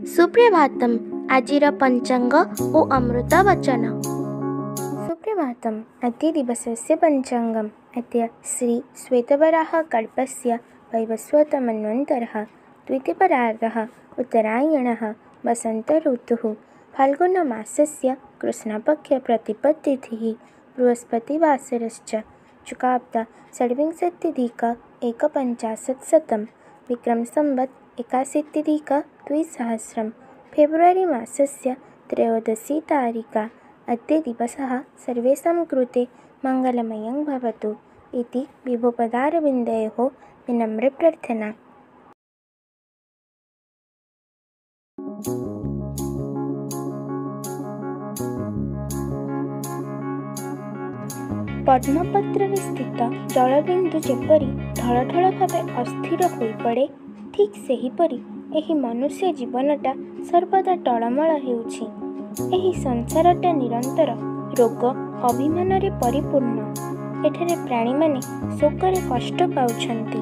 सुप्रभातम आजिर पंचांग ओ अमृत वचन। सुप्रभातम्। अद्य दिवसस्य पञ्चाङ्गम्। अद्य श्री श्वेतवराह कल्पस्य वैवस्वतमन्वन्तरः द्वितीयपरार्धः उत्तरायणः वसन्त ऋतुः फाल्गुनमासस्य कृष्णपक्षप्रतिपत्तिथिः बृहस्पतिवासरश्च चुकाब्दा षड्विंशत्यधिक एकपञ्चाशत्शतं विक्रमसंवत् 81-द्विसहस्रं फेब्रुवरि मासस्य 13 तारिका। अद्य दिवसः सर्वेषां कृते मङ्गलमयं भवतु इति विभुपदारविन्दयोः विनम्रप्रार्थना। पद्मपत्ରରେ स्थित जलबिन्दु जेपरि ढळढळ भावे अस्थिर होईपड़े, ठीक सेहीपरि एही मनुष्य जीवनटा सर्वदा टळमळ हेउछि। एही संसारटा निरंतर रोग अभिमानरे परिपूर्ण। एठारे प्राणीमाने शोकरे कष्ट पाउछन्ति।